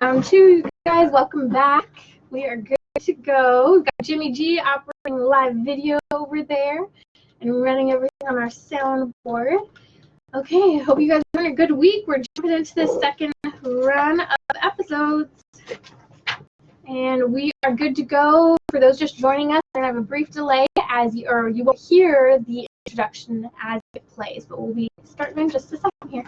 Round two, you guys, welcome back. We are good to go. We've got Jimmy G operating live video over there and running everything on our soundboard. Okay, hope you guys are having a good week. We're jumping into the second run of episodes. And we are good to go. For those just joining us, we're going to have a brief delay as you will hear the introduction as it plays, but we'll be starting in just a second here.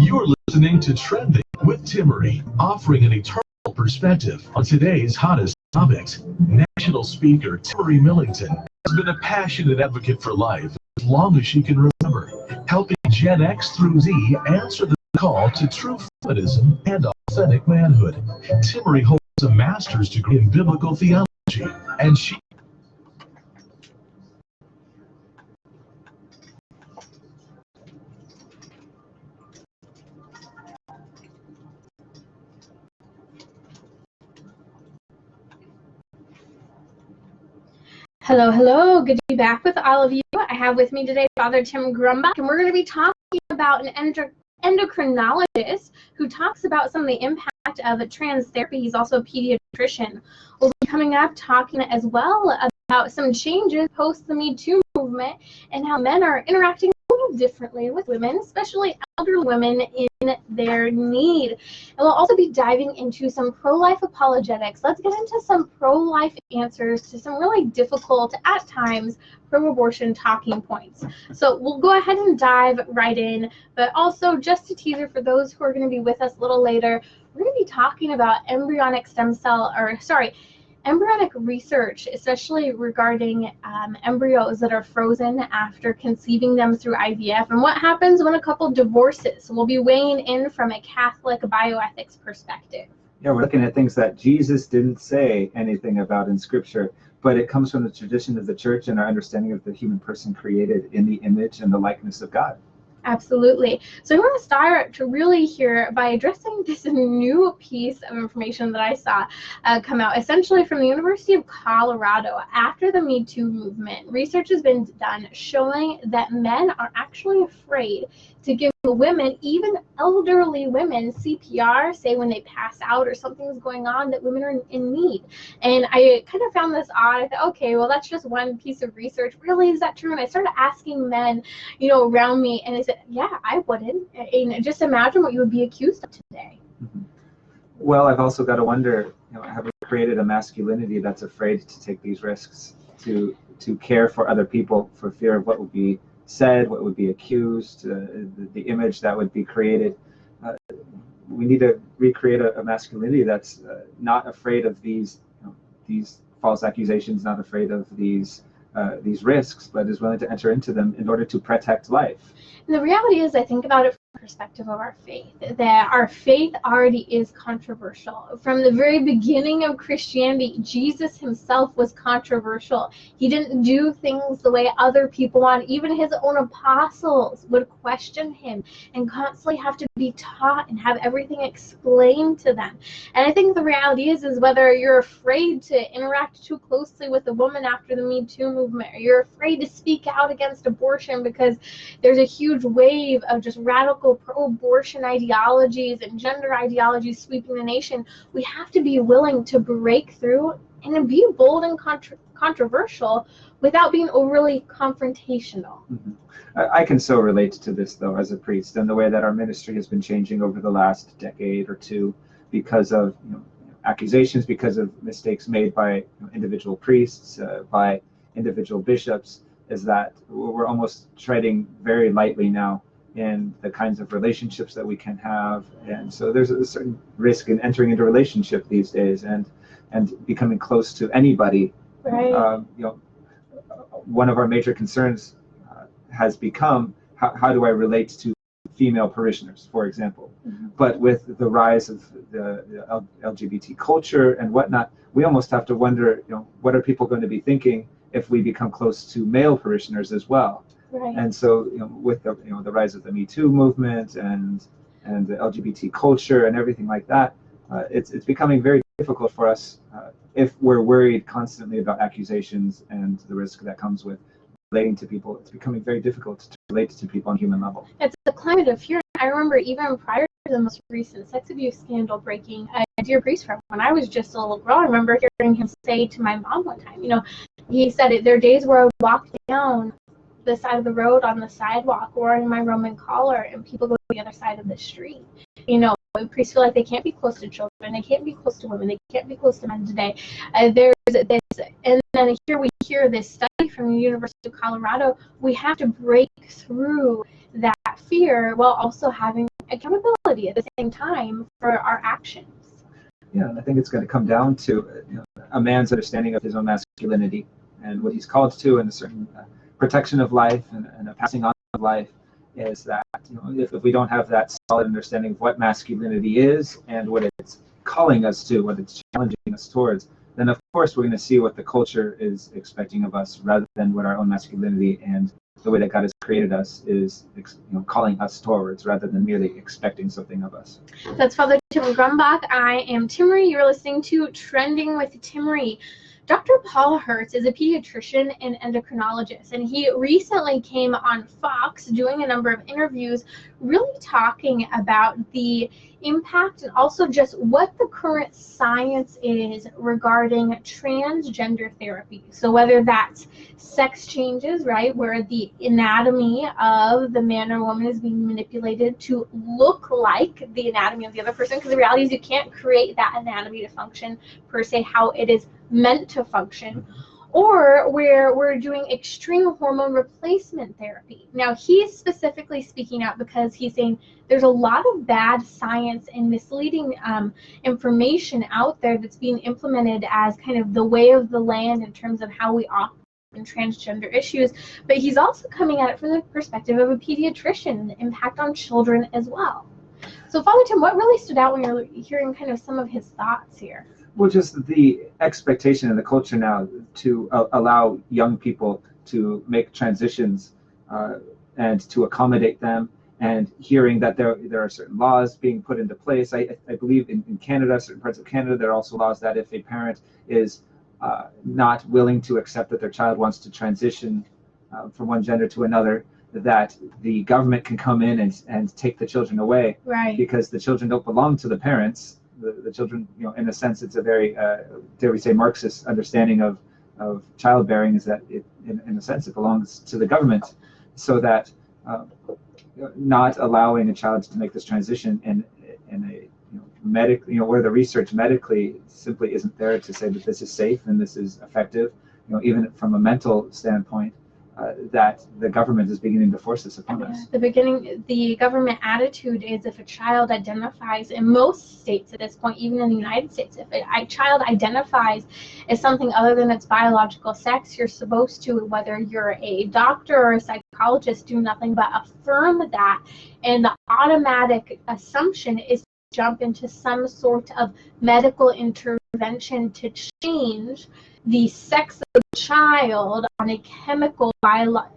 You're listening to Trending with Timmerie, offering an eternal perspective on today's hottest topics. National speaker Timmerie Millington has been a passionate advocate for life as long as she can remember, helping Gen X through Z answer the call to true feminism and authentic manhood. Timmerie holds a master's degree in biblical theology, and she Hello, good to be back with all of you. I have with me today Father Tim Grumbach, and we're going to be talking about an endocrinologist who talks about some of the impact of trans therapy. He's also a pediatrician. We'll be coming up talking as well about some changes post the Me Too movement and how men are interacting a little differently with women, especially elderly women in their need. And we'll also be diving into some pro-life apologetics. Let's get into some pro-life answers to some really difficult, at times, pro-abortion talking points. So we'll go ahead and dive right in, but also just a teaser for those who are going to be with us a little later, we're going to be talking about embryonic research, especially regarding embryos that are frozen after conceiving them through IVF, and what happens when a couple divorces. So we'll be weighing in from a Catholic bioethics perspective. Yeah, we're looking at things that Jesus didn't say anything about in Scripture, but it comes from the tradition of the church and our understanding of the human person created in the image and the likeness of God. Absolutely. So I want to start to really here by addressing this new piece of information that I saw come out, essentially from the University of Colorado. After the Me Too movement, research has been done showing that men are actually afraid to give women, even elderly women, CPR, say when they pass out or something's going on that women are in need. And I kind of found this odd. I thought, okay, well, that's just one piece of research. Really, is that true? And I started asking men, around me, and they said, yeah, I wouldn't. And just imagine what you would be accused of today. Mm-hmm. Well, I've also got to wonder, have we created a masculinity that's afraid to take these risks, to care for other people for fear of what would be said, what would be accused, the image that would be created. We need to recreate a masculinity that's not afraid of these false accusations, not afraid of these risks, but is willing to enter into them in order to protect life. And the reality is, I think about it from the perspective of our faith, that our faith already is controversial. From the very beginning of Christianity, Jesus himself was controversial. He didn't do things the way other people want. Even his own apostles would question him and constantly have to be taught and have everything explained to them. And I think the reality is whether you're afraid to interact too closely with a woman after the Me Too movement, or you're afraid to speak out against abortion because there's a huge wave of just radical pro-abortion ideologies and gender ideologies sweeping the nation, we have to be willing to break through and be bold and controversial without being overly confrontational. Mm-hmm. I can so relate to this, though, as a priest, and the way that our ministry has been changing over the last decade or two because of accusations, because of mistakes made by individual priests, by individual bishops, is that we're almost treading very lightly now in the kinds of relationships that we can have. And so there's a certain risk in entering into a relationship these days and becoming close to anybody. Right. One of our major concerns has become how do I relate to female parishioners, for example. Mm-hmm. But with the rise of the LGBT culture and whatnot, we almost have to wonder, what are people going to be thinking if we become close to male parishioners as well? Right. And so, with the rise of the Me Too movement and and the LGBT culture and everything like that, it's becoming very difficult for us if we're worried constantly about accusations and the risk that comes with relating to people. It's becoming very difficult to relate to people on a human level. It's the climate of fear. I remember even prior to the most recent sex abuse scandal breaking, a dear priest friend, when I was just a little girl, I remember hearing him say to my mom one time, he said there are days where I would walk down the side of the road on the sidewalk wearing my Roman collar and people go to the other side of the street. Priests feel like they can't be close to children, they can't be close to women, they can't be close to men today. There's this, and then here we hear this study from the University of Colorado. We have to break through that fear while also having accountability at the same time for our actions. Yeah, and I think it's going to come down to a man's understanding of his own masculinity and what he's called to, and a certain protection of life and a passing on of life. Is that if we don't have that solid understanding of what masculinity is and what it's calling us to, what it's challenging us towards, then of course we're going to see what the culture is expecting of us rather than what our own masculinity and the way that God has created us is calling us towards, rather than merely expecting something of us. That's Father Tim Grumbach. I am Timmerie. You're listening to Trending with Timmerie. Dr. Paul Hertz is a pediatrician and endocrinologist, and he recently came on Fox doing a number of interviews really talking about the impact and also just what the current science is regarding transgender therapy. So whether that's sex changes, right, where the anatomy of the man or woman is being manipulated to look like the anatomy of the other person, because the reality is you can't create that anatomy to function per se how it is meant to function, or where we're doing extreme hormone replacement therapy. Now, he's specifically speaking out because he's saying there's a lot of bad science and misleading information out there that's being implemented as kind of the way of the land in terms of how we operate in transgender issues, but he's also coming at it from the perspective of a pediatrician, the impact on children as well. So, Father Tim, what really stood out when you're hearing kind of some of his thoughts here? Well, just the expectation in the culture now to allow young people to make transitions and to accommodate them, and hearing that there are certain laws being put into place. I believe in Canada, certain parts of Canada, there are also laws that if a parent is not willing to accept that their child wants to transition from one gender to another, that the government can come in and take the children away, right? Because the children don't belong to the parents. The children, in a sense, it's a very, dare we say, Marxist understanding of childbearing, is that in a sense, it belongs to the government, so that not allowing a child to make this transition in a medically, where the research medically simply isn't there to say that this is safe and this is effective, even from a mental standpoint, that the government is beginning to force this upon us. The government attitude is if a child identifies, in most states at this point, even in the United States, if a child identifies as something other than its biological sex, you're supposed to, whether you're a doctor or a psychologist, do nothing but affirm that, and the automatic assumption is to jump into some sort of medical intervention to change the sex of the child on a chemical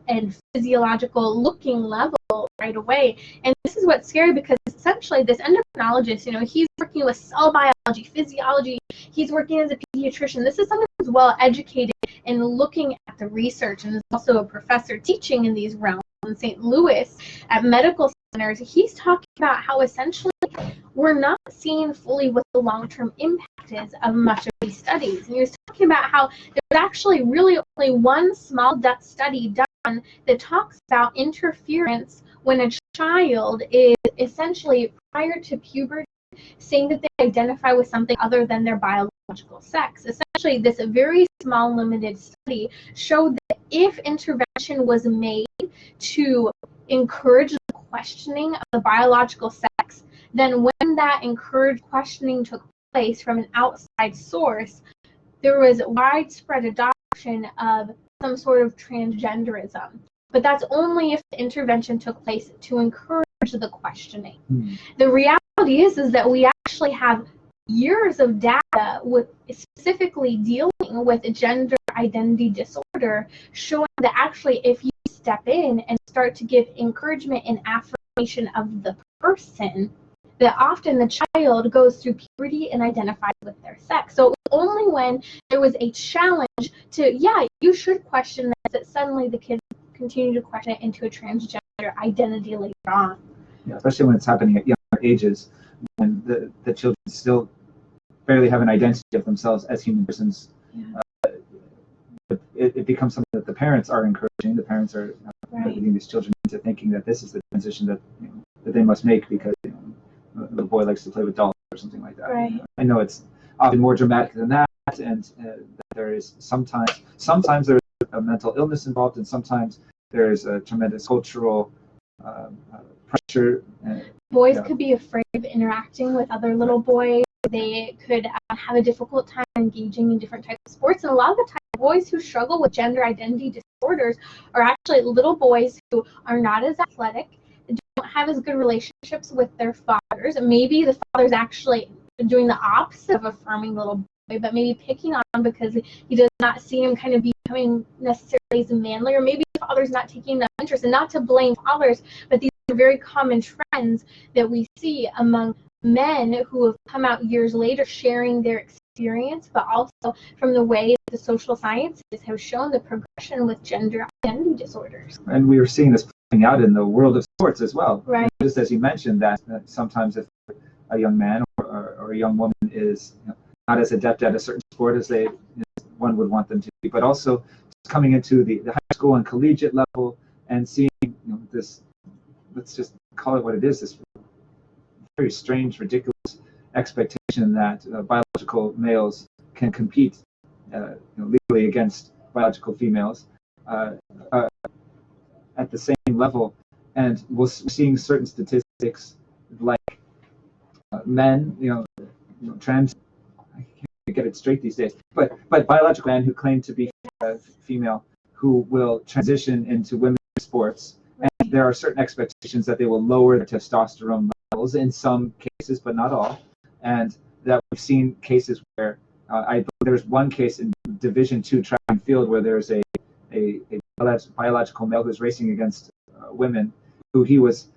and physiological looking level right away. And this is what's scary, because essentially this endocrinologist, he's working with cell biology, physiology, he's working as a pediatrician. This is someone who's well educated and looking at the research, and is also a professor teaching in these realms in St. Louis at medical centers. He's talking about how essentially we're not seeing fully what the long-term impact is of much of these studies. And he was talking about how there's actually really only one small study done that talks about interference when a child is essentially prior to puberty saying that they identify with something other than their biological sex. Essentially, this very small limited study showed that if intervention was made to encourage the questioning of the biological sex, then when that encouraged questioning took place from an outside source, there was widespread adoption of some sort of transgenderism. But that's only if the intervention took place to encourage the questioning. The reality is that we actually have years of data with specifically dealing with gender identity disorder, showing that actually if you step in and start to give encouragement and affirmation of the person, that often the child goes through puberty and identifies with their sex. So it was only when there was a challenge to, yeah, you should question this, that suddenly the kids continue to question it into a transgender identity later on. Yeah, especially when it's happening at younger ages, when the children still barely have an identity of themselves as human persons. Yeah. It becomes something that the parents are encouraging. The parents are leading these children into thinking that this is the transition that that they must make because the boy likes to play with dolls or something like that. Right. I know it's often more dramatic than that, and that there is sometimes there's a mental illness involved, and sometimes there's a tremendous cultural pressure. Boys could be afraid of interacting with other little boys. They could have a difficult time engaging in different types of sports. And a lot of the time, boys who struggle with gender identity disorders are actually little boys who are not as athletic, don't have as good relationships with their fathers. Maybe the father's actually doing the opposite of affirming little boy, but maybe picking on him because he does not see him kind of becoming necessarily as manly, or maybe the father's not taking enough interest. And not to blame fathers, but these are very common trends that we see among men who have come out years later sharing their experience, but also from the way the social sciences have shown the progression with gender identity disorders. And we are seeing this playing out in the world of sports as well. Right. Just as you mentioned, that sometimes if a young man or a young woman is not as adept at a certain sport as one would want them to be, but also coming into the high school and collegiate level and seeing this, let's just call it what it is, this very strange, ridiculous expectation that biological males can compete legally against biological females at the same level. And we're seeing certain statistics like men, trans, I can't get it straight these days, but biological men who claim to be female who will transition into women's sports. And there are certain expectations that they will lower their testosterone levels in some cases, but not all. And that we've seen cases where there's one case in Division II track and field where there's a biological male who's racing against women who he was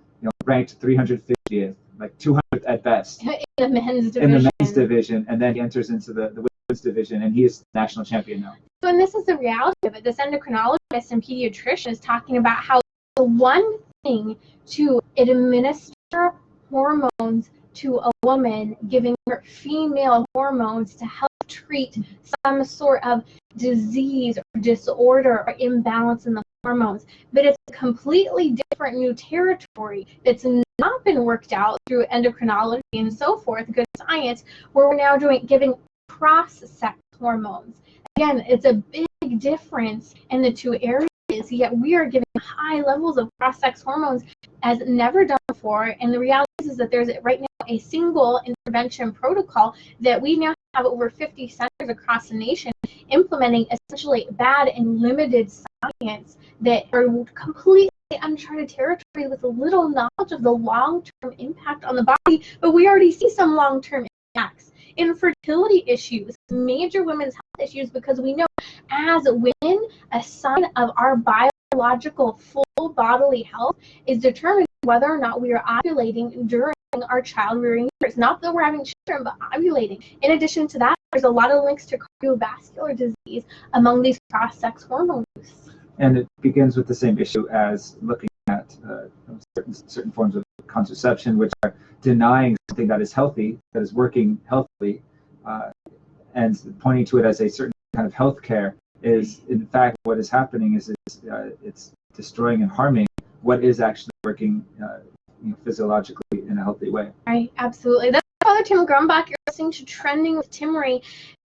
ranked 350th, like 200th at best In the men's division. In the men's division, and then he enters into the women's division, and he is national champion now. So, and this is the reality of it. This endocrinologist and pediatrician is talking about how the one thing to administer hormones to a woman, giving her female hormones to help treat some sort of disease or disorder or imbalance in the hormones. But it's a completely different new territory that's not been worked out through endocrinology and so forth, good science, where we're now giving cross-sex hormones. Again, it's a big difference in the two areas, yet we are giving high levels of cross-sex hormones as never done before. And the reality is that there's right now a single intervention protocol that we now have over 50 centers across the nation implementing essentially bad and limited science that are completely uncharted territory with little knowledge of the long-term impact on the body. But we already see some long-term impacts. Infertility issues, major women's health issues, because we know as women, a sign of our biological full bodily health is determined whether or not we are ovulating during our child-rearing years. Not that we're having children, but ovulating. In addition to that, there's a lot of links to cardiovascular disease among these cross-sex hormone use. And it begins with the same issue as looking at certain forms of contraception, which are denying something that is healthy, that is working healthily, and pointing to it as a certain kind of health care is, in fact, what is happening is it's destroying and harming what is actually working physiologically in a healthy way. Right, absolutely. That's Father Tim Grumbach. You're listening to Trending with Timmerie.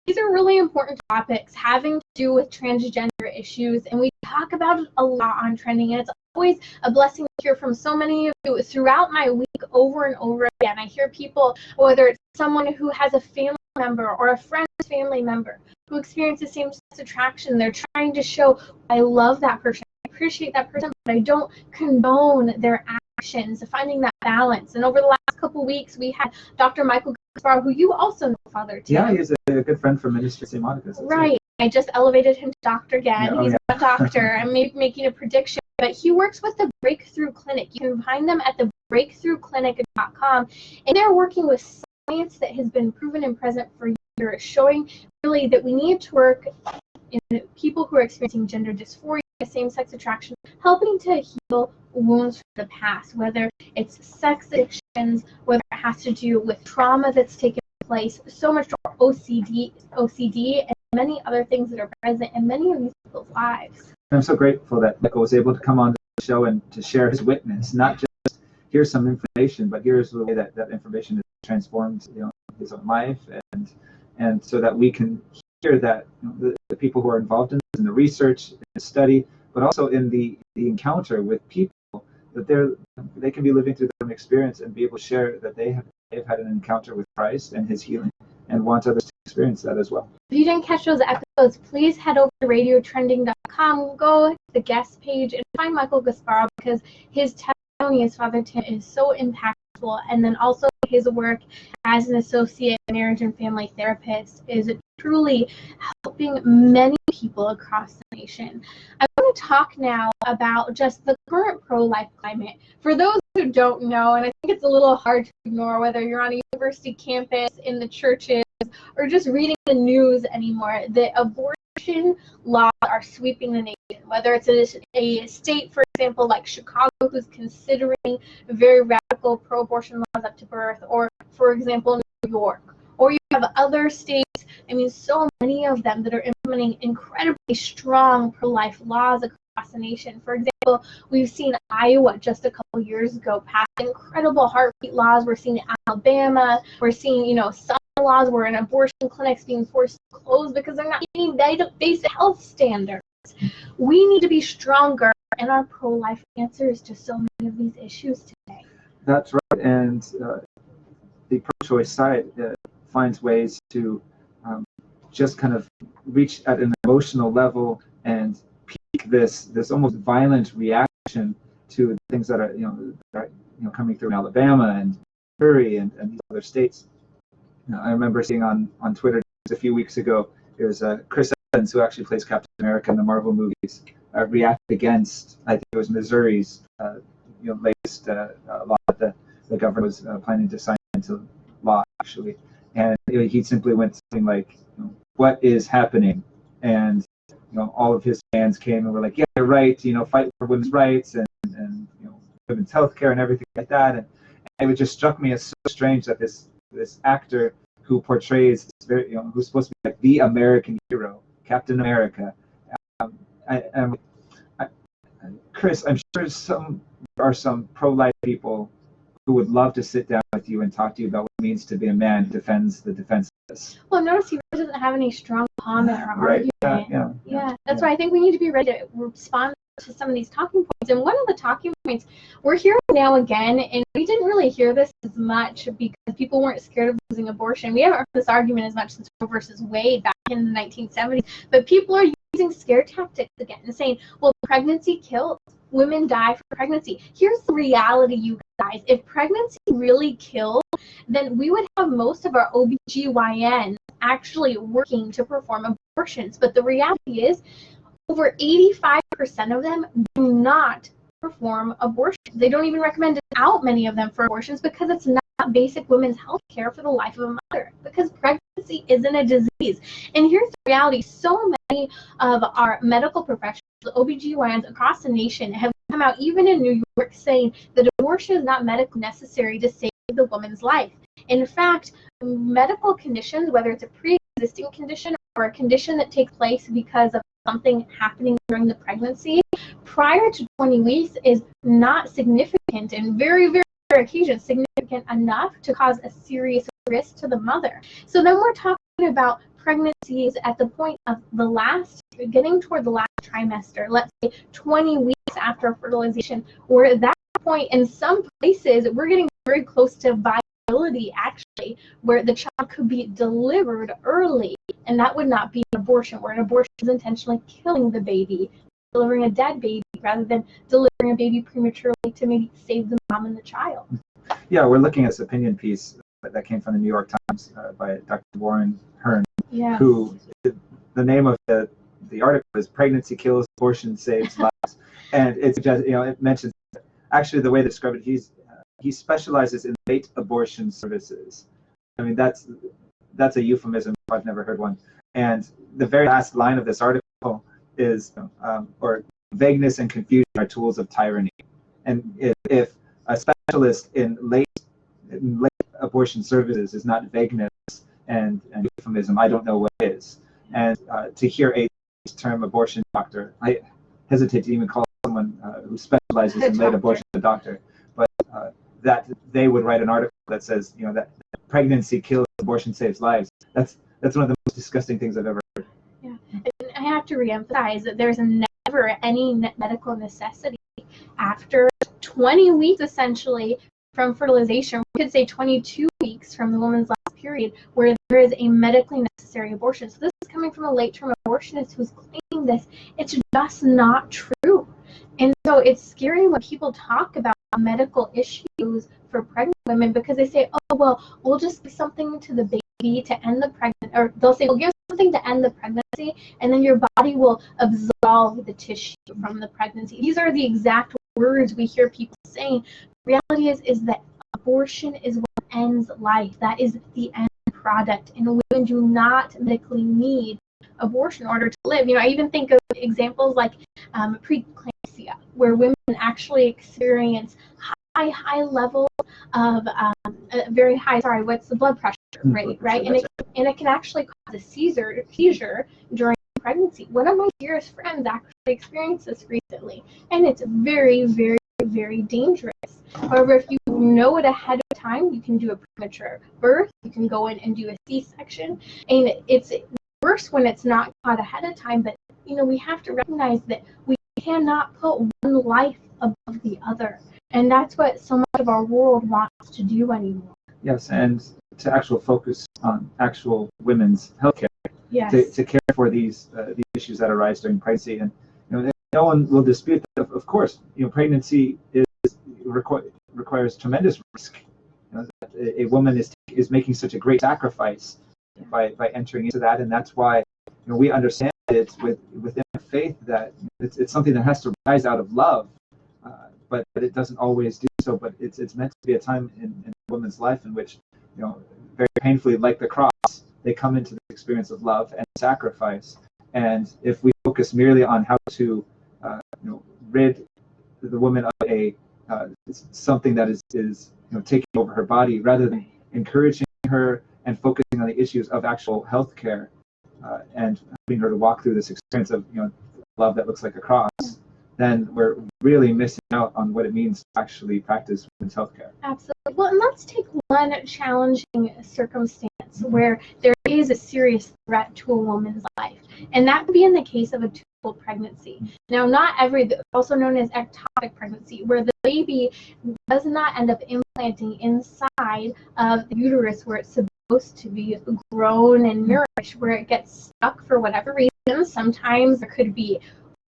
These are really important topics having to do with transgender issues, and we talk about it a lot on Trending, and it's always a blessing to hear from so many of you throughout my week over and over again. I hear people, whether it's someone who has a family member or a friend's family member who experiences same-sex attraction. They're trying to show, I love that person, I appreciate that person, but I don't condone their actions, finding that balance. And over the last couple of weeks, we had Dr. Michael, who you also know, Father Tim. Yeah, he's a good friend from Ministry of St. Monica's. Right. I just elevated him to doctor again. He's a doctor. I'm making a prediction. But he works with the Breakthrough Clinic. You can find them at the breakthroughclinic.com, and they're working with science that has been proven and present for years, showing really that we need to work in people who are experiencing gender dysphoria, same-sex attraction, helping to heal wounds from the past, whether it's sex addictions, whether it has to do with trauma that's taken place, so much OCD, and many other things that are present in many of these people's lives. I'm so grateful that Michael was able to come on the show and to share his witness, not just here's some information, but here's the way that information has transformed his own life, and so that we can hear that the people who are involved in the research, in the study, but also in the encounter with people, that they can be living through their own experience and be able to share that they've had an encounter with Christ and his healing, and want others to experience that as well. If you didn't catch those episodes, please head over to radiotrending.com, go to the guest page, and find Michael Gasparo, because his testimony as Father Tim is so impactful, and then also his work as an associate marriage and family therapist is truly helping many people across the nation. I want to talk now about just the current pro-life climate. For those who don't know, and I think it's a little hard to ignore, whether you're on a university campus, in the churches, or just reading the news anymore, the abortion laws are sweeping the nation. Whether it's a state, for example, like Chicago, who's considering very radical pro-abortion laws up to birth, or, for example, New York. Or you have other states, so many of them that are implementing incredibly strong pro-life laws across the nation. For example, we've seen Iowa just a couple years ago pass incredible heartbeat laws. We're seeing Alabama. We're seeing, some laws where an abortion clinic's being forced to close because they're not meeting basic health standards. We need to be stronger in our pro-life answers to so many of these issues today. That's right, and the pro-choice side finds ways to just kind of reach at an emotional level and peak this almost violent reaction to things that are coming through in Alabama and Missouri and these other states. I remember seeing on Twitter just a few weeks ago, there's Chris Evans, who actually plays Captain America in the Marvel movies, reacted against, I think it was Missouri's latest law that the governor was planning to sign into law, actually. And he simply went something like, what is happening? And all of his fans came and were like, yeah, you're right, fight for women's rights and women's health care and everything like that. And it just struck me as so strange that this actor who portrays who's supposed to be like the American hero, Captain America. Chris, I'm sure there are some pro-life people who would love to sit down with you and talk to you about what it means to be a man who defends the defenseless. Well, notice he really doesn't have any strong comment or right. argument. Yeah. That's why I think we need to be ready to respond to some of these talking points. And one of the talking points we're hearing now again, and we didn't really hear this as much because people weren't scared of losing abortion. We haven't heard this argument as much since Roe versus Wade back in the 1970s, but people are using scare tactics again and saying, well, pregnancy kills. Women die for pregnancy. Here's the reality, you guys. If pregnancy really killed, then we would have most of our OBGYNs actually working to perform abortions. But the reality is, over 85% of them do not perform abortions. They don't even recommend out many of them for abortions because it's not basic women's health care for the life of a mother, because pregnancy isn't a disease. And here's the reality. So many of our medical professionals, the OBGYNs across the nation, have come out, even in New York, saying that abortion is not medically necessary to save the woman's life. In fact, medical conditions, whether it's a pre-existing condition or a condition that takes place because of something happening during the pregnancy, prior to 20 weeks is not significant, and very, very rare occasions significant enough to cause a serious risk to the mother. So then we're talking about pregnancies at the point of getting toward the last trimester, let's say 20 weeks after fertilization, where at that point, in some places, we're getting very close to viability, actually, where the child could be delivered early, and that would not be an abortion, where an abortion is intentionally killing the baby, delivering a dead baby, rather than delivering a baby prematurely to maybe save the mom and the child. Yeah, we're looking at this opinion piece that came from the New York Times by Dr. Warren Hearn, Yes. who, the name of the article is "Pregnancy Kills, Abortion Saves Lives," and it's just, it mentions, actually the way they describe it, he's he specializes in late abortion services. I mean, that's a euphemism. I've never heard one. And the very last line of this article is, or vagueness and confusion are tools of tyranny. And if a specialist in late abortion services is not vagueness and euphemism, I don't know what is. And to hear a term abortion doctor, I hesitate to even call someone who specializes in late abortion a doctor, but that they would write an article that says, that pregnancy kills, abortion saves lives. That's one of the most disgusting things I've ever heard. Yeah, and I have to reemphasize that there's never any medical necessity after 20 weeks, essentially, from fertilization. We could say 22 weeks from the woman's last period, where there is a medically necessary abortion. So this is coming from a late-term abortionist who's claiming this. It's just not true. And so it's scary when people talk about medical issues for pregnant women, because they say, oh, well, we'll just give something to the baby to end the pregnancy, or they'll say, we'll give something to end the pregnancy, and then your body will absolve the tissue from the pregnancy. These are the exact words we hear people saying. The reality is that abortion is what ends life. That is the end product, and women do not medically need abortion in order to live. I even think of examples like preeclampsia, where women actually experience high levels of very high, what's the blood pressure rate, right? And it can actually cause a seizure during pregnancy. One of my dearest friends actually experienced this recently, and it's very, very, very dangerous. However, if you know it ahead of time, you can do a premature birth, you can go in and do a C-section, and it's worse when it's not caught ahead of time. But we have to recognize that we cannot put one life above the other, and that's what so much of our world wants to do anymore. Yes, and to actual focus on actual women's healthcare. Yes. To care for these issues that arise during pregnancy, and no one will dispute that. Of course, pregnancy requires tremendous risk. A woman is making such a great sacrifice by entering into that, and that's why we understand it within faith that it's something that has to rise out of love, but it doesn't always do so. But it's meant to be a time in a woman's life in which very painfully, like the cross, they come into the experience of love and sacrifice. And if we focus merely on how to rid the woman of something that is taking over her body, rather than encouraging her and focusing on the issues of actual health care, and helping her to walk through this experience of love that looks like a cross, then we're really missing out on what it means to actually practice women's health care. Absolutely. Well, and let's take one challenging circumstance where there is a serious threat to a woman's life, and that would be in the case of a tubal pregnancy. Now, also known as ectopic pregnancy, where the baby does not end up implanting inside of the uterus where it's supposed to be grown and nourished, where it gets stuck for whatever reason. Sometimes there could be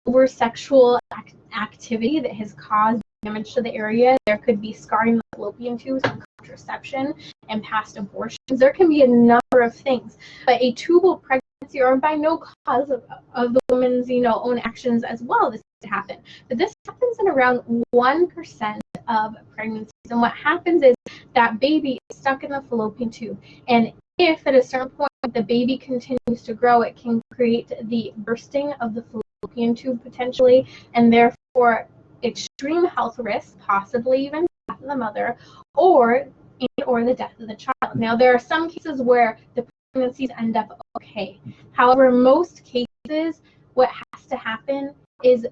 over sexual activity that has caused damage to the area. There could be scarring of the fallopian tubes from contraception and past abortions. There can be a number of things, but a tubal pregnancy, or by no cause of the woman's own actions as well, this to happen. But this happens in around 1% of pregnancies, and what happens is that baby is stuck in the fallopian tube, and if at a certain point the baby continues to grow, it can create the bursting of the fallopian tube potentially, and therefore extreme health risk, possibly even death of the mother, or the death of the child. Now, there are some cases where the pregnancies end up okay. However, most cases, what has to happen is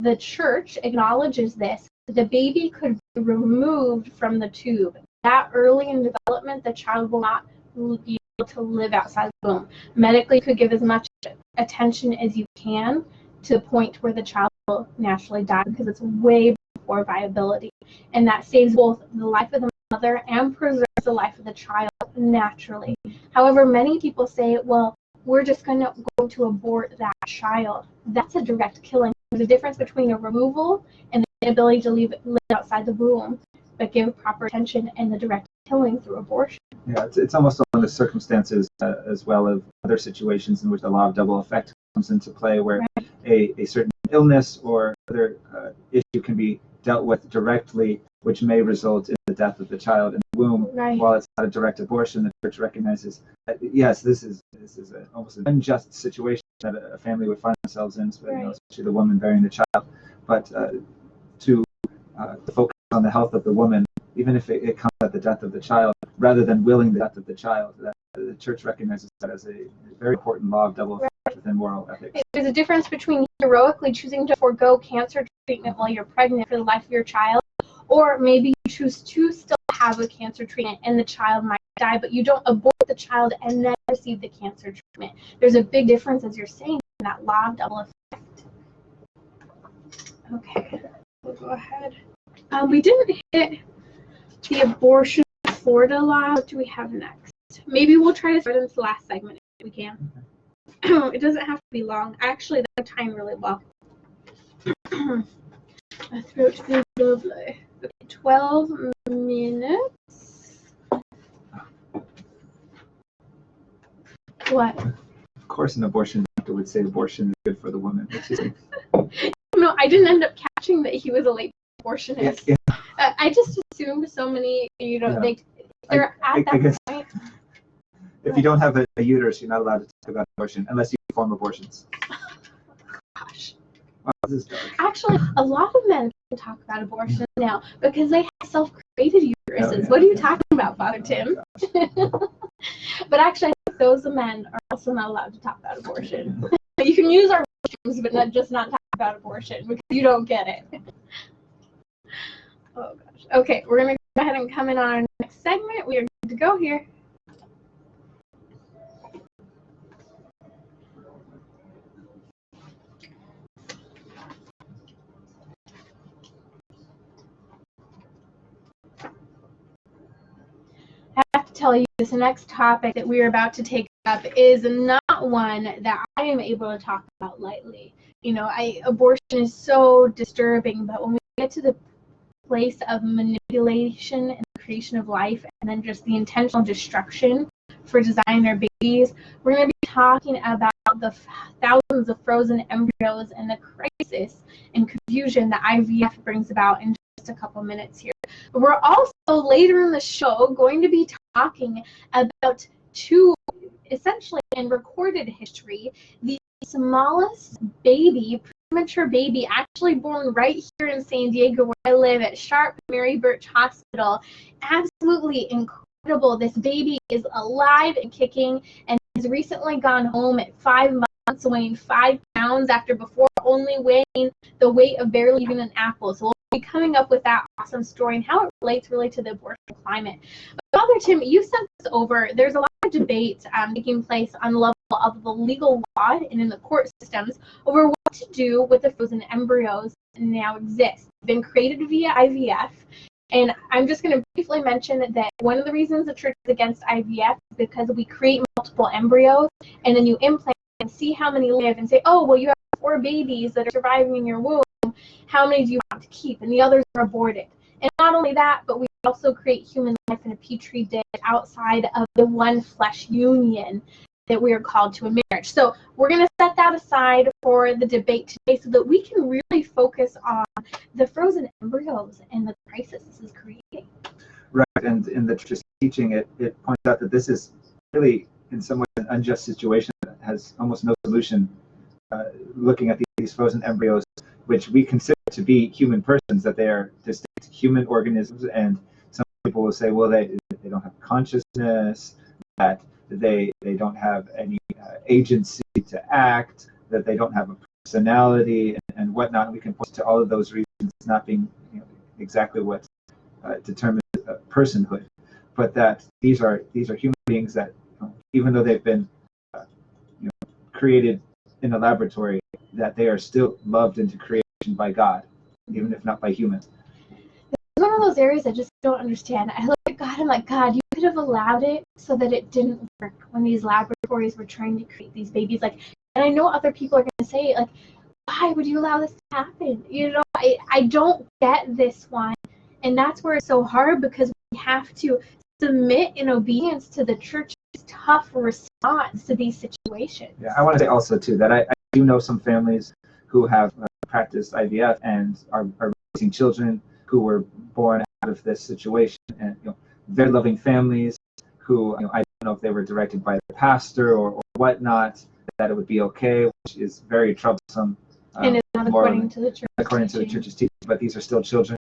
the church acknowledges this. The baby could be removed from the tube. That early in development, the child will not be able to live outside the womb. Medically, you could give as much attention as you can to the point where the child will naturally die, because it's way before viability. And that saves both the life of the mother and preserves the life of the child naturally. However, many people say, well, we're just going to abort that child. That's a direct killing. There's a difference between a removal and the inability to live outside the womb, but give proper attention, and the direct killing through abortion. Yeah, it's almost one of the circumstances as well of other situations in which the law of double effect comes into play, where a certain illness or other issue can be dealt with directly, which may result in the death of the child in the womb. Right. While it's not a direct abortion, the church recognizes that, yes, this is almost an unjust situation that a family would find themselves in, especially the woman bearing the child. But to focus on the health of the woman, even if it comes at the death of the child, rather than willing the death of the child, that the church recognizes that as a very important law of double effect within moral ethics. There's a difference between heroically choosing to forego cancer treatment while you're pregnant for the life of your child, or maybe you choose to still have a cancer treatment and the child might die, but you don't abort the child and then receive the cancer treatment. There's a big difference, as you're saying, in that law of double effect. Okay, we'll go ahead. We didn't hit the abortion Florida law. What do we have next? Maybe we'll try to start into the last segment if we can. It doesn't have to be long. Actually, that time really well. My throat's been lovely. Okay, 12 minutes. What? Of course, an abortion doctor would say abortion is good for the woman. No, I didn't end up catching that he was a late abortionist. Yeah. I just assumed so many, they're at that point. If you don't have a uterus, you're not allowed to talk about abortion unless you perform abortions. Gosh. Wow, this is dark. Actually, a lot of men can talk about abortion now because they have self-created uteruses. Oh, yeah. What are you talking about, Father Tim? But actually, I think those men are also not allowed to talk about abortion. You can use our restrooms, but not talk about abortion because you don't get it. Oh gosh. Okay, we're gonna go ahead and come in on our next segment. We are good to go here. I have to tell you, this next topic that we are about to take up is not one that I am able to talk about lightly. Abortion is so disturbing, but when we get to the place of manipulation and creation of life, and then just the intentional destruction for designing their babies, we're going to be talking about the thousands of frozen embryos and the crisis and confusion that IVF brings about in just a couple minutes here. But we're also later in the show going to be talking about two, essentially in recorded history, the smallest premature baby actually born right here in San Diego where I live at Sharp Mary Birch Hospital. Absolutely incredible. This baby is alive and kicking and has recently gone home at 5 months, weighing 5 pounds after before only weighing the weight of barely even an apple. So we'll be coming up with that awesome story and how it relates really to the abortion climate. But Father Tim, you sent this over. There's a lot of debate taking place on the level of the legal law and in the court systems over what to do with the frozen embryos that now exist. They've been created via IVF. And I'm just going to briefly mention that one of the reasons the church is against IVF is because we create multiple embryos and then you implant and see how many live and say, oh, well, you have 4 babies that are surviving in your womb. How many do you want to keep? And the others are aborted. And not only that, but we also create human life in a petri dish outside of the one flesh union that we are called to a marriage. So we're going to set that aside for the debate today so that we can really focus on the frozen embryos and the crisis this is creating. Right, and in the church teaching, it points out that this is really, in some ways, an unjust situation that has almost no solution. Looking at these frozen embryos, which we consider to be human persons, that they are distinct human organisms, and some people will say, well, they don't have consciousness, that they don't have any agency to act, that they don't have a personality and whatnot. We can point to all of those reasons not being exactly what determines personhood, but that these are human beings that even though they've been created in a laboratory, that they are still loved into creation by God, even if not by humans. It's one of those areas I just don't understand. I look at God, I'm like, God, you could have allowed it so that it didn't work when these laboratories were trying to create these babies. And I know other people are going to say, why would you allow this to happen? I don't get this one. And that's where it's so hard, because we have to submit in obedience to the church's tough response to these situations. Yeah, I want to say also, too, that I do know some families who have practiced IVF and are raising children who were born out of this situation, and very loving families who I don't know if they were directed by the pastor or whatnot, that it would be okay, which is very troublesome. And it's not according to the church. According to the church's teaching, but these are still children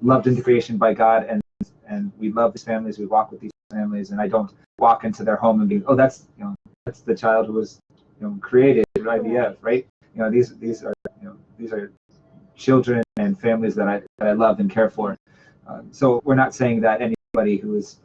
loved into creation by God, and we love these families. We walk with these families, and I don't walk into their home and be, oh, that's the child who was created at IVF, right? These are children and families that I love and care for. So we're not saying that anybody who is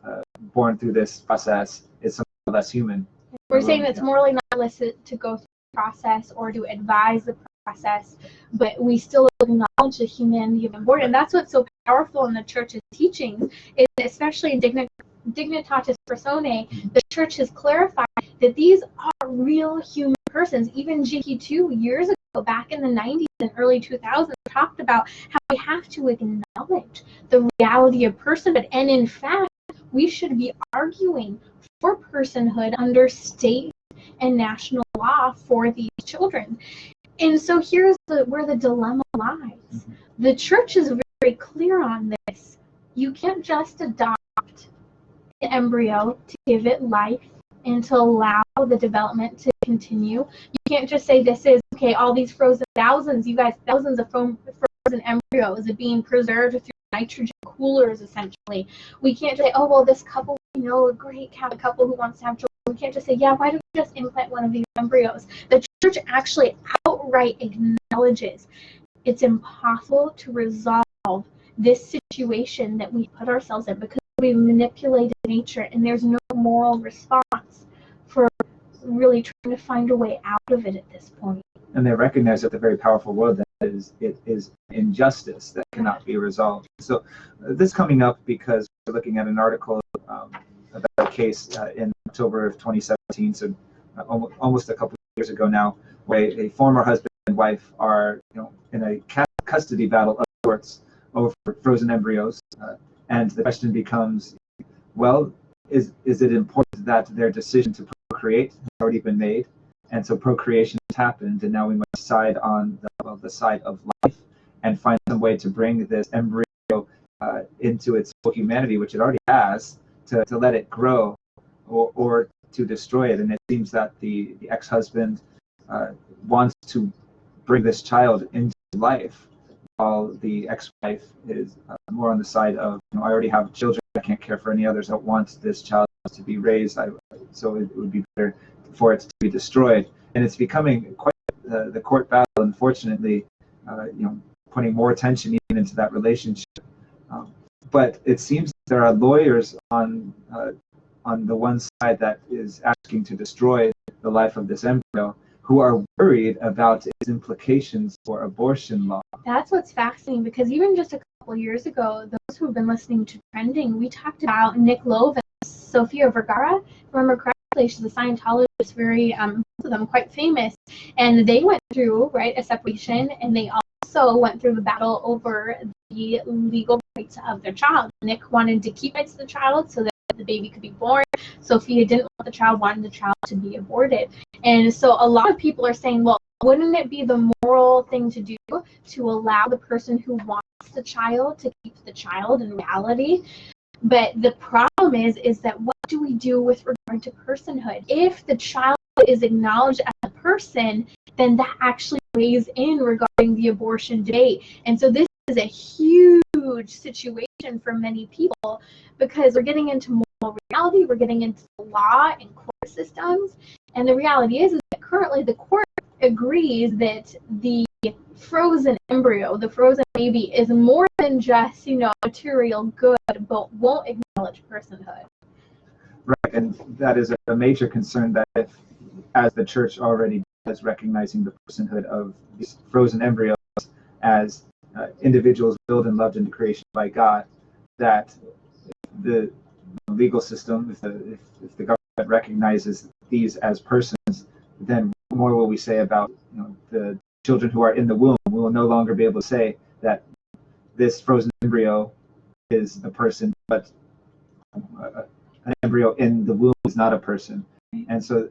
born through this process is somehow less human. We're saying it's morally not illicit to go through the process or to advise the process, but we still acknowledge the humanity of born, and that's what's so powerful in the church's teachings, is especially in Dignitatis Personae, the church has clarified that these are real human persons. Even GQ2 years ago, back in the 90s and early 2000s, talked about how we have to acknowledge the reality of personhood, and in fact, we should be arguing for personhood under state and national law for these children. And so here's where the dilemma lies. Mm-hmm. The church is very clear on this. You can't just adopt an embryo to give it life and to allow the development to continue. You can't just say this is, okay, all these frozen thousands of frozen embryos are being preserved through nitrogen coolers, essentially. We can't just say, oh, well, this couple, a great couple who wants to have children. We can't just say, yeah, why don't we just implant one of these embryos? The church actually outright acknowledges it's impossible to resolve this situation that we put ourselves in because we've manipulated nature, and there's no moral response for really trying to find a way out of it at this point. And they recognize that the very powerful world that it is injustice that cannot be resolved. So this coming up because we're looking at an article about a case in October of 2017, so almost a couple of years ago now, where a former husband and wife are in a custody battle of sorts over frozen embryos, and the question becomes, well, is it important that their decision to procreate has already been made, and so procreation has happened, and now we must side on the side of life and find some way to bring this embryo into its full humanity, which it already has, to let it grow, or to destroy it. And it seems that the ex-husband wants to bring this child into life, while the ex-wife is more on the side of, I already have children, I can't care for any others, I don't want this child to be raised, so it would be better for it to be destroyed. And it's becoming quite the court battle, unfortunately, putting more attention even into that relationship. But it seems there are lawyers on the one side that is asking to destroy the life of this embryo, who are worried about its implications for abortion law. That's what's fascinating, because even just a couple years ago, those who have been listening to Trending, we talked about Nick Love and Sofia Vergara. Remember correctly, she's a Scientologist, very, both of them quite famous, and they went through, a separation, and they also went through the battle over the legal rights of their child. Nick wanted to keep rights to the child so that the baby could be born. Sophia didn't want the child, wanted the child to be aborted. And so a lot of people are saying, well, wouldn't it be the moral thing to do to allow the person who wants the child to keep the child in reality? But the problem is that what do we do with regard to personhood? If the child is acknowledged as a person, then that actually weighs in regarding the abortion debate. And so this is a huge situation for many people, because we're getting into moral reality, we're getting into law and court systems, and the reality is that currently the court agrees that the frozen embryo, the frozen baby, is more than just material good, but won't acknowledge personhood. Right, and that is a major concern, that as the church already does, recognizing the personhood of these frozen embryos as individuals built and loved into creation by God, that the legal system, if the government recognizes these as persons, then what more will we say about the children who are in the womb? We will no longer be able to say that this frozen embryo is a person, but an embryo in the womb is not a person. And so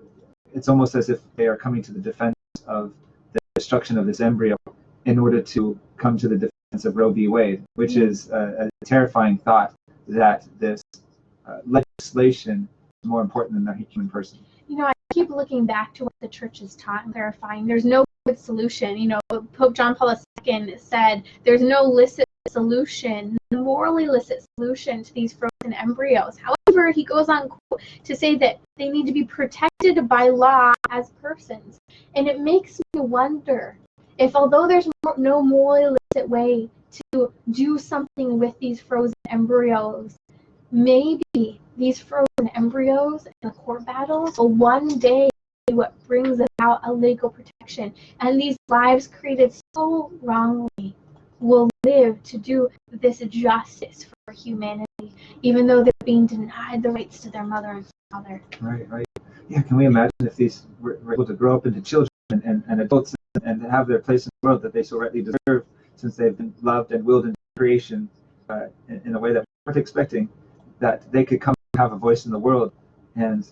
it's almost as if they are coming to the defense of the destruction of this embryo in order to come to the defense sense of Roe v. Wade, which is a terrifying thought that this legislation is more important than the human person. You know, I keep looking back to what the church has taught and clarifying. There's no good solution. You know, Pope John Paul II said there's no licit solution, morally licit solution to these frozen embryos. However, he goes on to say that they need to be protected by law as persons. And it makes me wonder if, although there's no morally licit way to do something with these frozen embryos, maybe these frozen embryos in the court battles will one day be what brings about a legal protection. And these lives created so wrongly will live to do this justice for humanity, even though they're being denied the rights to their mother and father. Right. Yeah, can we imagine if these were able to grow up into children and adults and have their place in the world that they so rightly deserve, since they've been loved and willed into creation in a way that we weren't expecting, that they could come and have a voice in the world and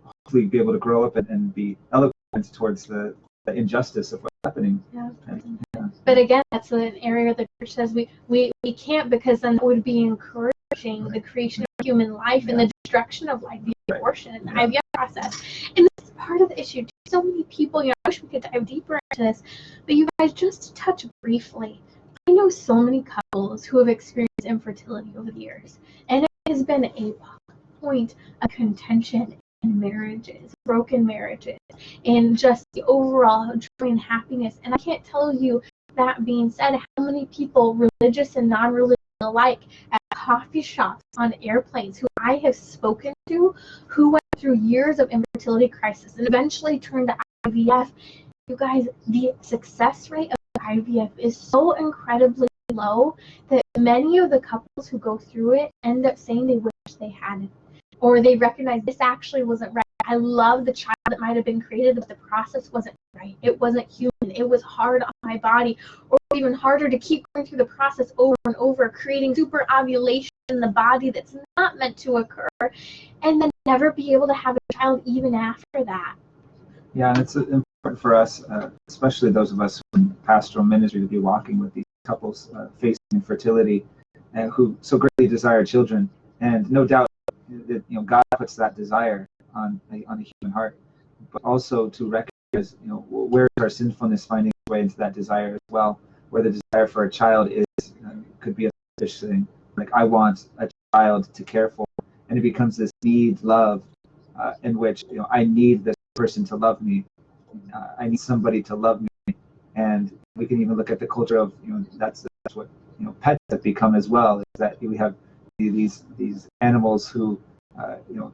hopefully be able to grow up and be eloquent towards the injustice of what's happening. Yeah. But again, that's an area the church says we can't, because then it would be encouraging the creation of human life and the destruction of life, the abortion and the IVF process. And this is part of the issue. So many people, I wish we could dive deeper into this, but you guys, just to touch briefly, I know so many couples who have experienced infertility over the years, and it has been a point of contention in marriages, broken marriages, and just the overall joy and happiness. And I can't tell you, that being said, how many people, religious and non-religious alike, at coffee shops, on airplanes, who I have spoken to, who went through years of infertility crisis and eventually turned to IVF. You guys, the success rate of IVF is so incredibly low that many of the couples who go through it end up saying they wish they hadn't, or they recognize this actually wasn't right. I love the child that might have been created, but the process wasn't right. It wasn't human. It was hard on my body, or even harder to keep going through the process over and over, creating super ovulation in the body that's not meant to occur, and then never be able to have a child even after that. Yeah, and it's important for us, especially those of us in pastoral ministry, to be walking with these couples facing infertility and who so greatly desire children. And no doubt that God puts that desire on a human heart, but also to recognize where is our sinfulness finding its way into that desire as well, where the desire for a child is could be a selfish thing, like I want a child to care for, and it becomes this need love in which I need this person to love me, I need somebody to love me. And we can even look at the culture of that's what pets have become as well, is that we have these animals who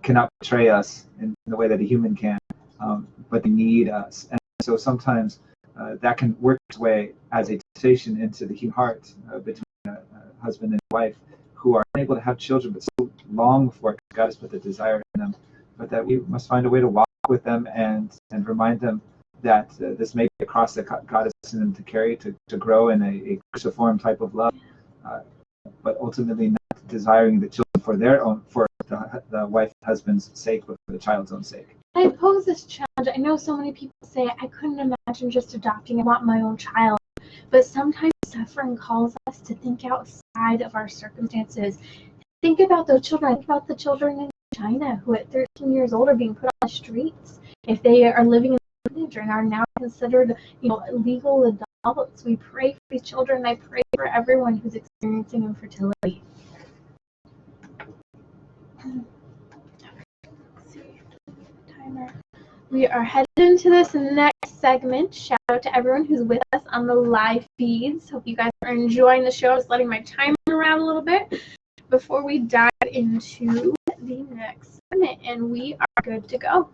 cannot betray us in the way that a human can, but they need us. And so sometimes that can work its way as a temptation into the human heart between a husband and wife who are unable to have children, but so long for God has put the desire in them, but that we must find a way to walk with them and remind them that this may be a cross that God has sent them to carry, to grow in a cruciform type of love, but ultimately not desiring the children for their own, for the wife and husband's sake, but for the child's own sake. I pose this challenge. I know so many people say, I couldn't imagine just adopting. I want my own child. But sometimes suffering calls us to think outside of our circumstances. Think about those children. Think about the children in China who at 13 years old are being put on the streets if they are living in a village and are now considered legal adults. We pray for these children. I pray for everyone who's experiencing infertility. We are headed into this next segment. Shout out to everyone who's with us on the live feeds. Hope you guys are enjoying the show. Just letting my timer around a little bit before we dive into the next segment, and we are good to go.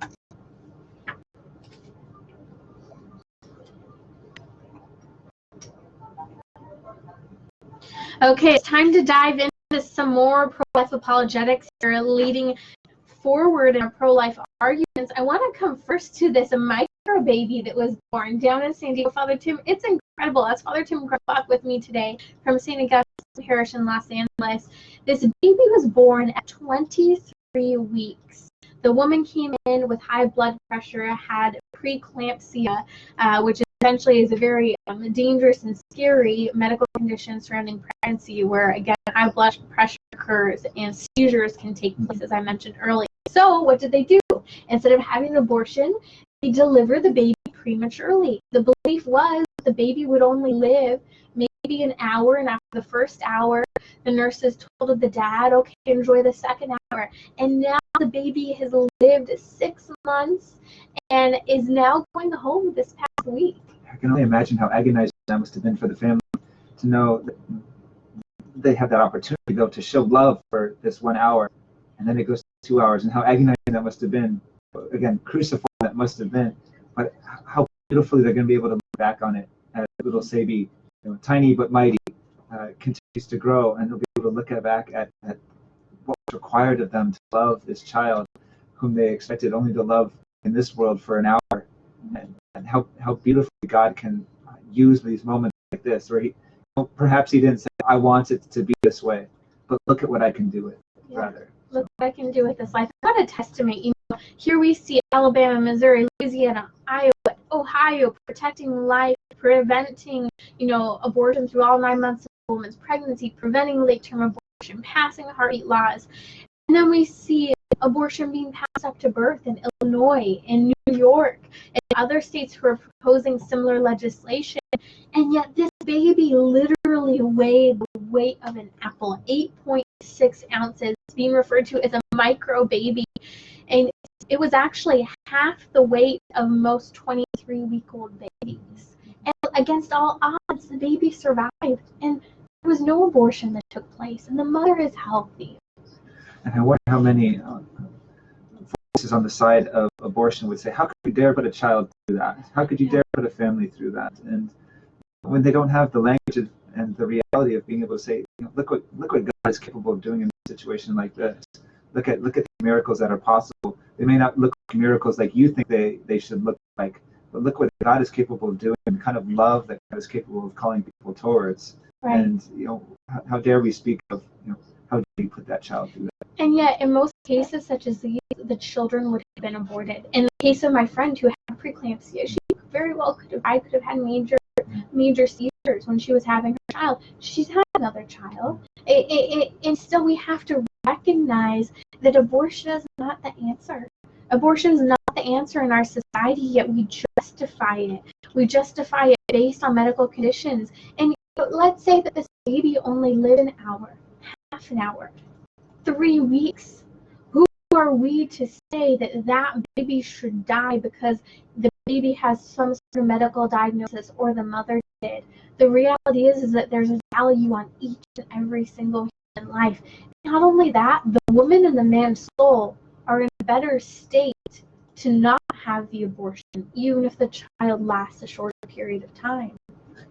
Okay, it's time to dive into some more pro-life apologetics here, leading forward in our pro-life arguments. I want to come first to this micro baby that was born down in San Diego. Father Tim, it's incredible. That's Father Tim Grumbach with me today from St. Augustine Parish in Los Angeles. This baby was born at 23 weeks. The woman came in with high blood pressure, had preeclampsia, which essentially is a very dangerous and scary medical condition surrounding pregnancy, where again high blood pressure occurs and seizures can take place, as I mentioned earlier. So what did they do? Instead of having an abortion, they delivered the baby prematurely. The belief was the baby would only live maybe an hour, and after the first hour, the nurses told the dad, okay, enjoy the second hour. And now the baby has lived 6 months and is now going home this past week. I can only imagine how agonizing that must have been for the family to know that they have that opportunity, though, to show love for this 1 hour, and then it goes to 2 hours, and how agonizing that must have been. Again, crucifying that must have been, but how beautifully they're going to be able to look back on it as little Sabi, tiny but mighty, continues to grow, and they'll be able to look back at what was required of them to love this child whom they expected only to love in this world for an hour, and how beautifully God can use these moments like this, where perhaps he didn't say, I want it to be this way, but look at what I can do with it, rather. Look what I can do with this life. What a testament. Here we see Alabama, Missouri, Louisiana, Iowa, Ohio protecting life, preventing, abortion through all 9 months of a woman's pregnancy, preventing late-term abortion, passing heartbeat laws. And then we see abortion being passed up to birth in Illinois, in New York, and other states who are proposing similar legislation. And yet this baby literally weighed the weight of an apple, 8.6 ounces, being referred to as a micro baby. And it was actually half the weight of most 23-week-old babies. And against all odds, the baby survived. And there was no abortion that took place. And the mother is healthy. And I wonder how many voices on the side of abortion would say, how could you dare put a child through that? How could you dare put a family through that? And when they don't have the language and the reality of being able to say, look what God is capable of doing in a situation like this. Look at the miracles that are possible. They may not look like miracles like you think they should look like, but look what God is capable of doing, and the kind of love that God is capable of calling people towards. Right. And how dare we speak of how do we put that child through that? And yet, in most cases, such as these, the children would have been aborted. In the case of my friend who had preeclampsia, she very well could have had major seizures when she was having her child. She's had another child. And still, we have to recognize that abortion is not the answer. Abortion is not the answer in our society, yet we justify it. We justify it based on medical conditions. And let's say that this baby only lived an hour, half an hour, 3 weeks. Who are we to say that that baby should die because the baby has some sort of medical diagnosis or the mother did? The reality is that there's a value on each and every single human life. Not only that, the woman and the man's soul are in a better state to not have the abortion, even if the child lasts a shorter period of time.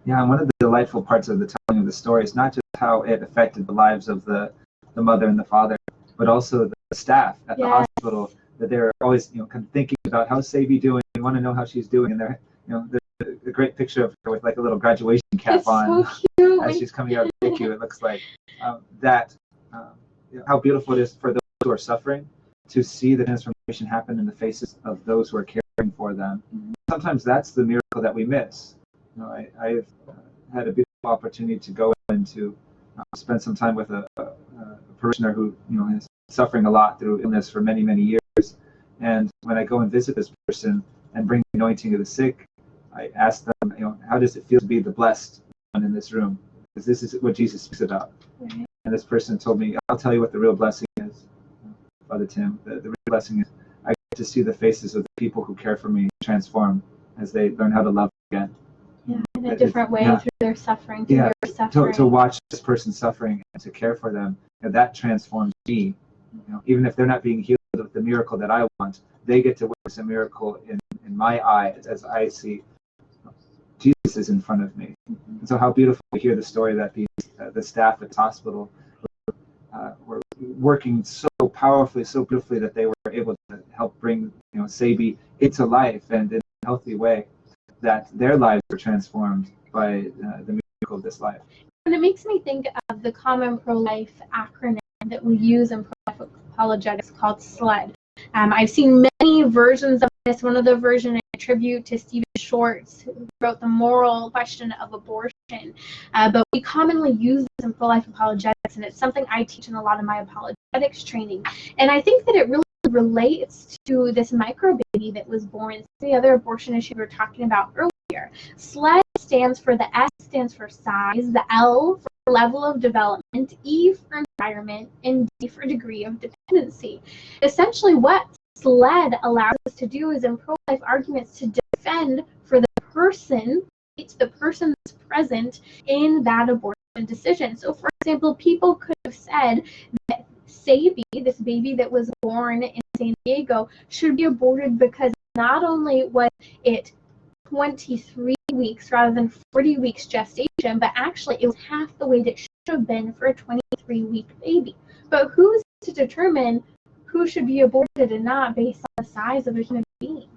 Yeah, and one of the delightful parts of the telling of the story is not just how it affected the lives of the mother and the father, but also the staff at the hospital, that they're always kind of thinking about how's Sadie doing. They want to know how she's doing, and they're there's a great picture of her with like a little graduation cap on as she's coming out of the NICU. It looks like how beautiful it is for those who are suffering to see the transformation happen in the faces of those who are caring for them. Mm-hmm. Sometimes that's the miracle that we miss. I've had a beautiful opportunity to go and to spend some time with a parishioner who is suffering a lot through illness for many, many years. And when I go and visit this person and bring the anointing of the sick, I ask them, how does it feel to be the blessed one in this room? Because this is what Jesus speaks about. Right. And this person told me, I'll tell you what the real blessing is, Father Tim. The real blessing is I get to see the faces of the people who care for me transform as they learn how to love again. Yeah, in a different way through their suffering, through your suffering. To watch this person suffering and to care for them, that transforms me. Even if they're not being healed with the miracle that I want, they get to witness a miracle in my eyes as I see Jesus is in front of me. And so how beautiful to hear the story that the staff at the hospital were working so powerfully, so beautifully that they were able to help bring Sabi into life and in a healthy way, that their lives were transformed by the miracle of this life. And it makes me think of the common pro-life acronym that we use in pro-life apologetics called SLED. I've seen many versions of this. One of the versions I attribute to Stephen Schwartz, who wrote The Moral Question of Abortion. But we commonly use this in pro-life apologetics, and it's something I teach in a lot of my apologetics training. And I think that it really relates to this micro baby that was born. The other abortion issue we were talking about earlier. SLED stands for, the S stands for size, the L for level of development, E for environment, and D for degree of dependency. Essentially what SLED allows us to do is in pro-life arguments to defend for the person, it's the person that's present in that abortion decision. So for example, people could have said that Sadie, this baby that was born in San Diego, should be aborted because not only was it 23 weeks rather than 40 weeks gestation, but actually it was half the weight it should have been for a 23-week baby. But who's to determine who should be aborted and not based on the size of a human being?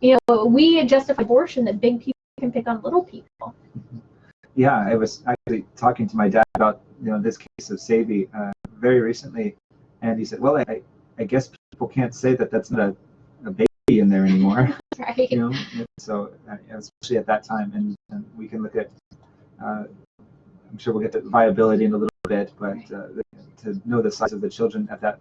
You know, we justify abortion that big people can pick on little people. Yeah, I was actually talking to my dad about this case of Sadie very recently, and he said, well, I guess people can't say that that's not a baby in there anymore. Right. So especially at that time, and we can look at I'm sure we'll get to viability in a little bit, but to know the size of the children at that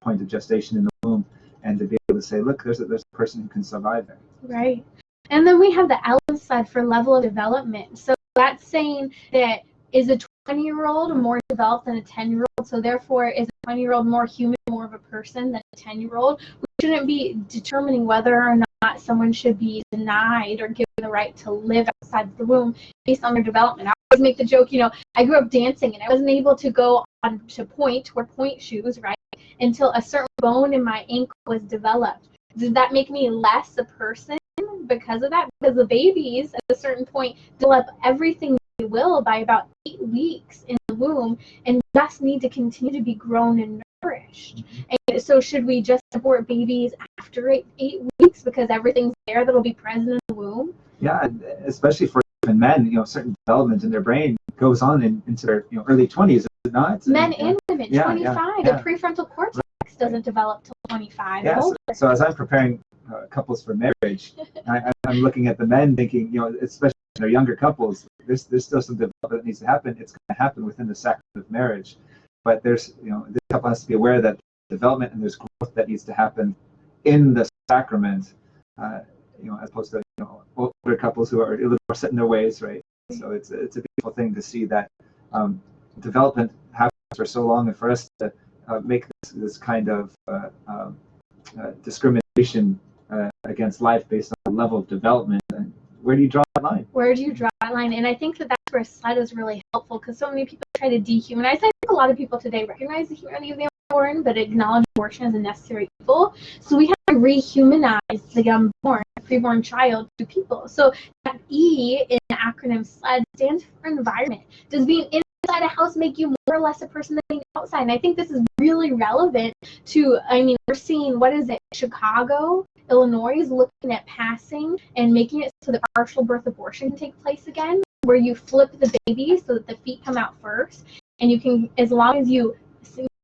point of gestation in the womb, and to be able to say, look, there's a person who can survive there. Right. And then we have the L side for level of development. So that's saying that is a 20-year-old more developed than a 10-year-old, so therefore is a 20-year-old more human, more of a person than a 10-year-old. We shouldn't be determining whether or not someone should be denied or given the right to live outside the womb based on their development. I always make the joke, I grew up dancing and I wasn't able to go on to pointe, wear pointe shoes, right, until a certain bone in my ankle was developed. Does that make me less a person because of that? Because the babies at a certain point develop everything they will by about 8 weeks in the womb and just need to continue to be grown and nourished. And so should we just abort babies after 8 weeks because everything's there that'll be present in the womb? Yeah, especially for men, certain development in their brain goes on into their early 20s, is it not? Men and women, 25. Yeah. The prefrontal cortex doesn't develop till 25. Yeah, so as I'm preparing couples for marriage, I'm looking at the men thinking, especially in their younger couples, there's still some development that needs to happen. It's going to happen within the sacrament of marriage, but there's this couple has to be aware that development and there's growth that needs to happen in the sacrament, as opposed to older couples who are a little more set in their ways, right? So it's a beautiful thing to see that development happens for so long, and for us to make this kind of discrimination against life based on the level of development. And where do you draw that line? Where do you draw that line? And I think that that's where SLED is really helpful, because so many people try to dehumanize. I think a lot of people today recognize the humanity of the unborn, but acknowledge abortion as a necessary evil. So we have to rehumanize the unborn, preborn child, to people. So that E in the acronym SLED stands for environment. Does being inside a house make you more or less a person than being outside? And I think this is really relevant to, we're seeing, Chicago, Illinois is looking at passing and making it so that partial birth abortion can take place again, where you flip the baby so that the feet come out first, and you can, as long as you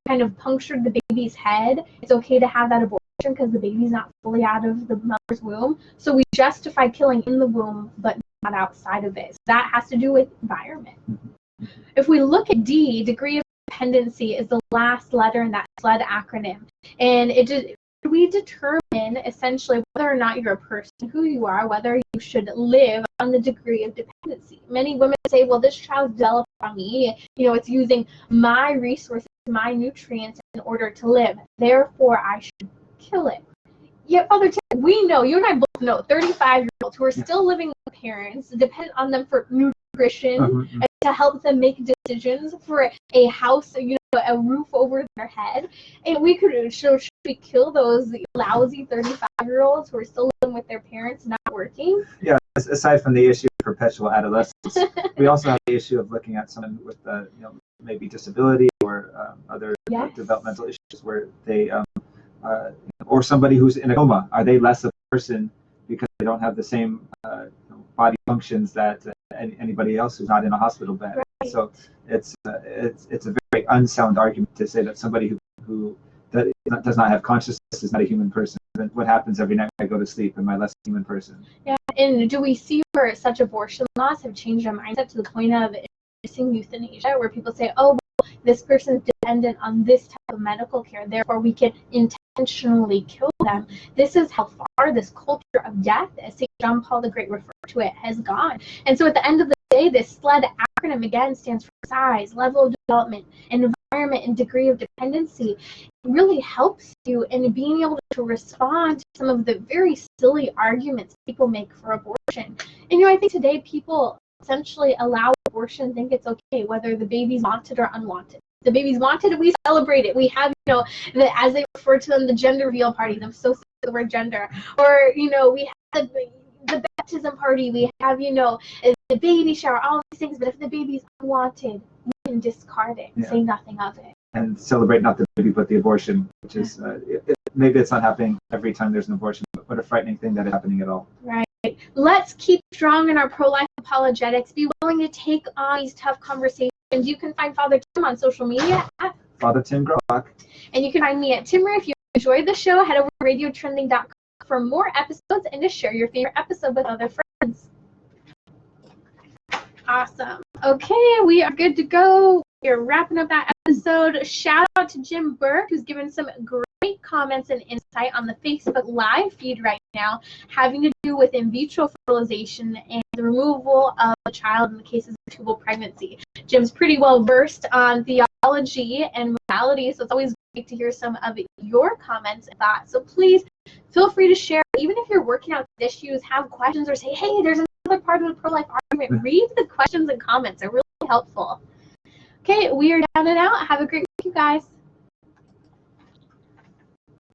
kind of punctured the baby's head, it's okay to have that abortion because the baby's not fully out of the mother's womb. So we justify killing in the womb, but not outside of it. So that has to do with environment. If we look at D, degree of dependency is the last letter in that SLED acronym, and we determine essentially whether or not you're a person, who you are, whether you should live on the degree of dependency. Many women say, well, this child's developed on me, it's using my resources, my nutrients in order to live, therefore I should kill it. Yet, Father Tim, we know, you and I both know, 35-year-olds who are still living with parents, depend on them for nutrition, to help them make decisions, for a house, a roof over their head. And we could should we kill those lousy 35-year-olds who are still living with their parents, not working? Yeah, aside from the issue of perpetual adolescence, we also have the issue of looking at someone with maybe disability or other developmental issues where they or somebody who's in a coma. Are they less of a person because they don't have the same body functions that anybody else who's not in a hospital bed? Right. So it's a very unsound argument to say that somebody who that does not have consciousness, is not a human person. Then what happens every night when I go to sleep? Am I less a human person? Yeah, and do we see where such abortion laws have changed our mindset to the point of embracing euthanasia, where people say, oh, well, this person is dependent on this type of medical care, therefore we can intentionally kill them. This is how far this culture of death, as St. John Paul the Great referred to it, has gone. And so at the end of the day, this SLED acronym again stands for size, level of development, environment, and degree of dependency. It really helps you in being able to respond to some of the very silly arguments people make for abortion. And I think today people essentially allow abortion, think it's okay, whether the baby's wanted or unwanted. The baby's wanted, we celebrate it. We have, as they refer to them, the gender reveal party. I'm so sick of the word gender. Or, we have the baptism party. We have, the baby shower, all these things. But if the baby's unwanted, we can discard it, say nothing of it. And celebrate not the baby, but the abortion, which is, maybe it's not happening every time there's an abortion, but what a frightening thing that is happening at all. Right. Let's keep strong in our pro-life apologetics. Be willing to take on these tough conversations. You can find Father Tim on social media at Father Tim Grumbach. And you can find me at Timmerie. If you enjoyed the show, head over to radiotrending.com for more episodes and to share your favorite episode with other friends. Awesome. Okay, we are good to go. We're wrapping up that episode. Shout out to Jim Burke, who's given some great comments and insight on the Facebook Live feed right now, having to do with in vitro fertilization and the removal of a child in the cases of tubal pregnancy. Jim's pretty well versed on theology and morality, so it's always great to hear some of your comments and thoughts. So please feel free to share, even if you're working out issues, have questions, or say, hey, there's another part of the pro-life argument. Read the questions and comments. They're really helpful. Okay, we are down and out. Have a great week, you guys.